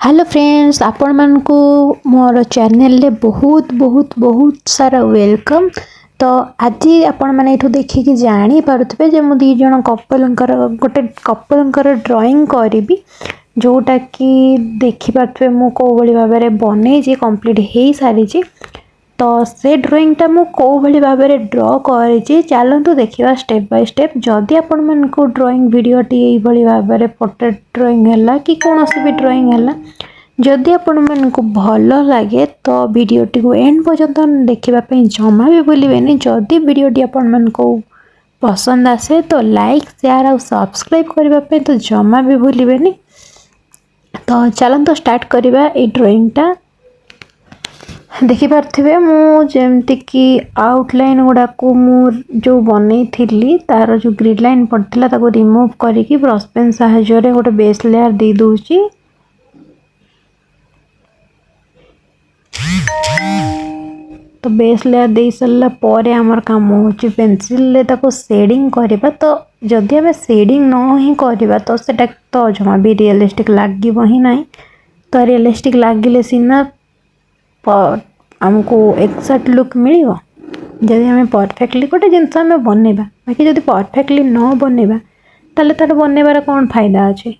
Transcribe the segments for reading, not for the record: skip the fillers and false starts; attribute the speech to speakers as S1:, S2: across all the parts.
S1: Hello friends, आपण मानकु मोर चैनल ले बहुत बहुत बहुत सारा वेलकम। तो आज आपण मैंने ये देखिए जानी पारुथे जे मु दी जन कपलंकर गोटे कपलंकर ड्राइंग करी जोटा कि देखिपे मु कौ भाई भाव में बन कंप्लीट हो सारी। तो से ड्राइंगटा मु कौ भाई भाव में ड्र करी चलतु देखा स्टेप बाय स्टेप। जदि आपण मानकु ड्राइंग वीडियो टी भाई भाव में पोर्ट्रेट ड्राइंग है कि कौन भी ड्राइंग है जदि आपण मानकु भल लगे तो वीडियोटी को एंड पर्यंत देखापी जमा भी भूलें। जदि वीडियोटी आपण मानकु पसंद आसे तो लाइक शेयर और सब्सक्राइब करने तो जमा भी भूलें। तो चलते स्टार्ट करवा ये ड्राइंगटा। देखिपे मुझे कि आउटलाइन गुड़ाक जो बनई थी तार जो ग्रिड लाइन पड़ता रिमूव करके ब्रश पेन साहाय्य गोटे बेस लेयर दे दूची। तो बेस लेयर दे सारा पर आमर काम हो पेनसिल शेडिंग करवा। तो जदि आम शेडिंग न ही करवा तो सेटा तो जमा भी रियलिस्टिक लगे ही ना। तो रियलिस्टिक लगे सीना आमको एक्जाक्ट लुक मिल जदि आम परफेक्टली गोटे जिनस आम बनवा। बाकी जब परफेक्टली न बनवा ताले तार बनवार कौन फायदा अच्छे।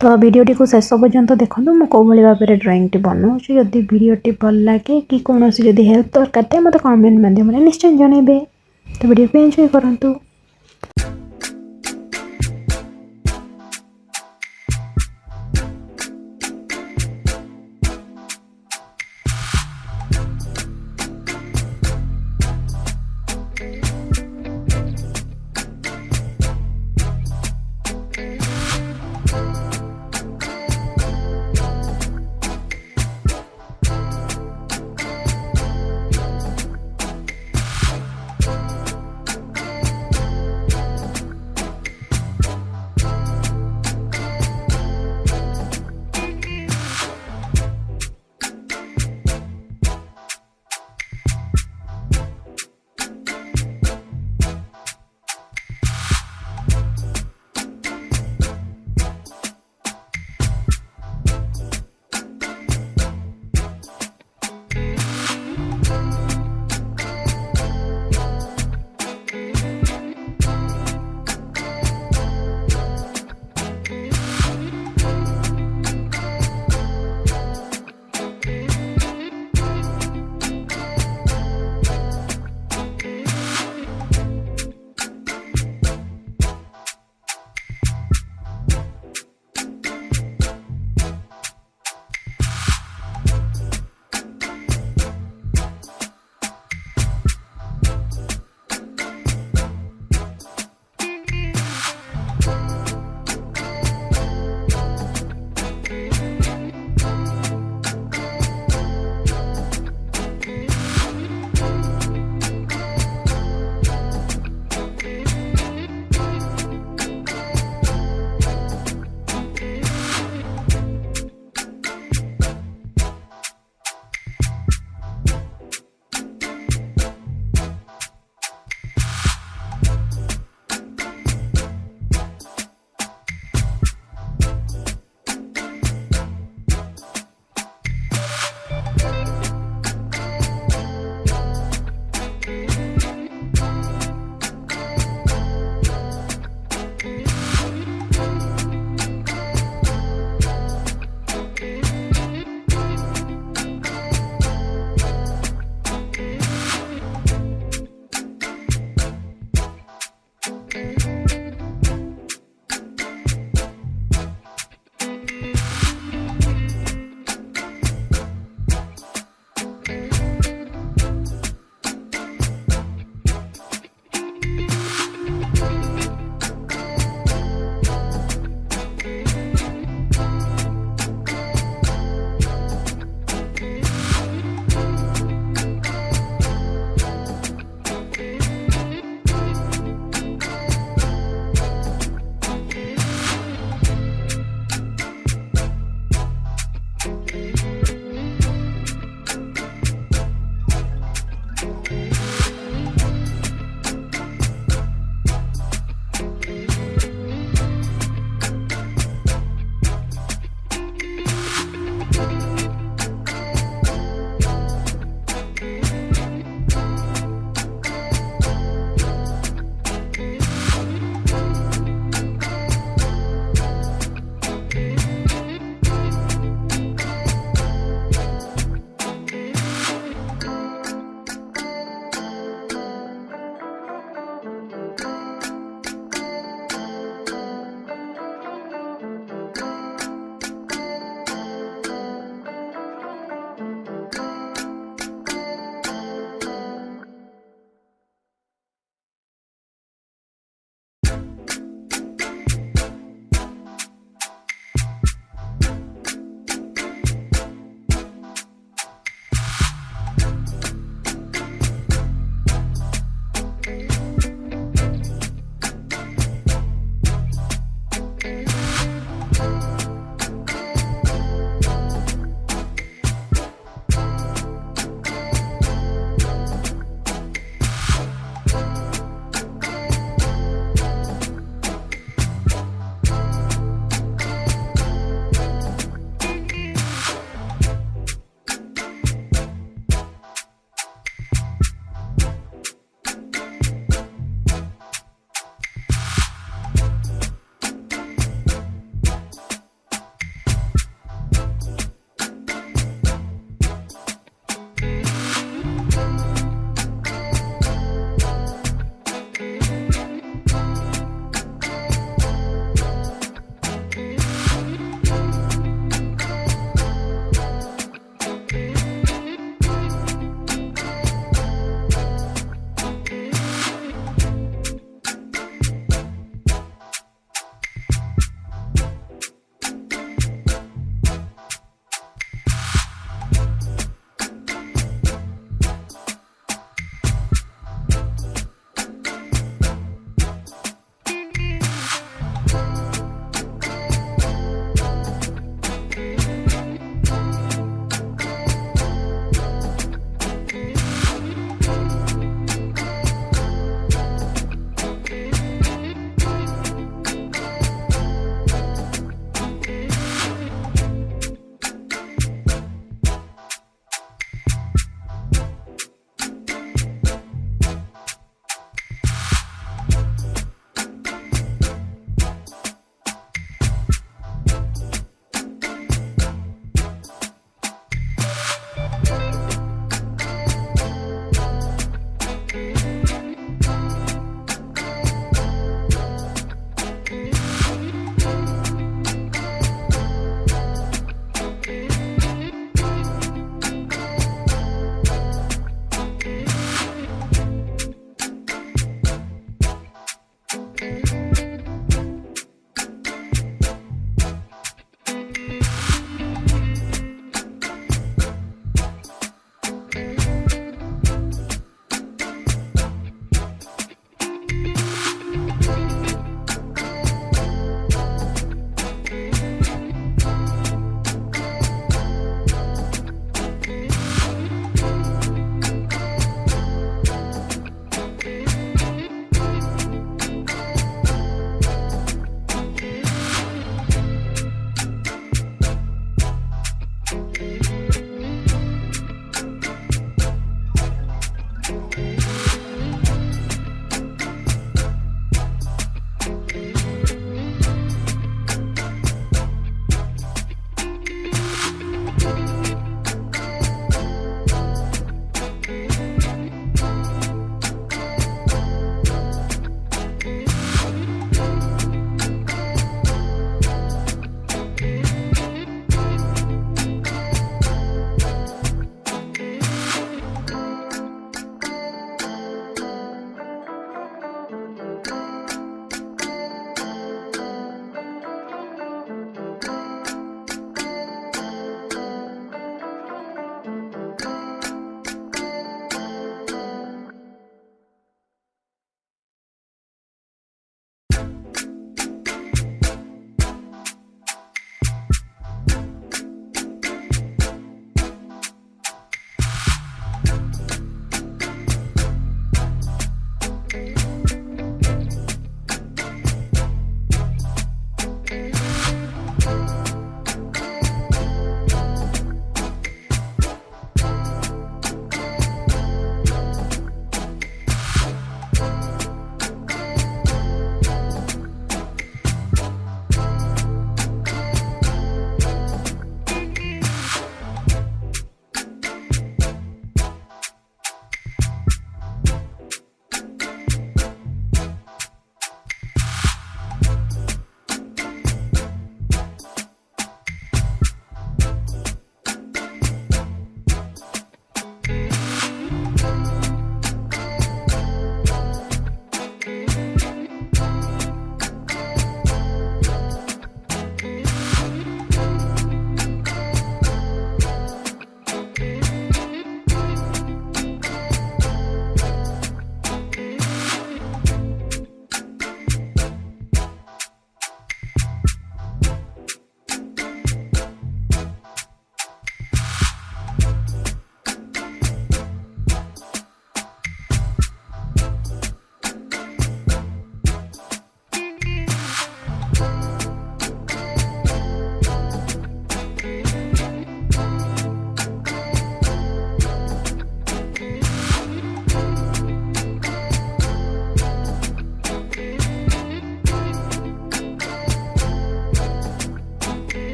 S1: तो वीडियोटी को शेष पर्यंत देखो मुझे कौ भाई भाव में ड्राइंग टी बनाऊँ। जदि वीडियोटी भल लगे कि कौन हेल्प दरकार मत कमेंट माध्यम निश्चय जनइबे। तो वीडियो को एंजॉय करंतु।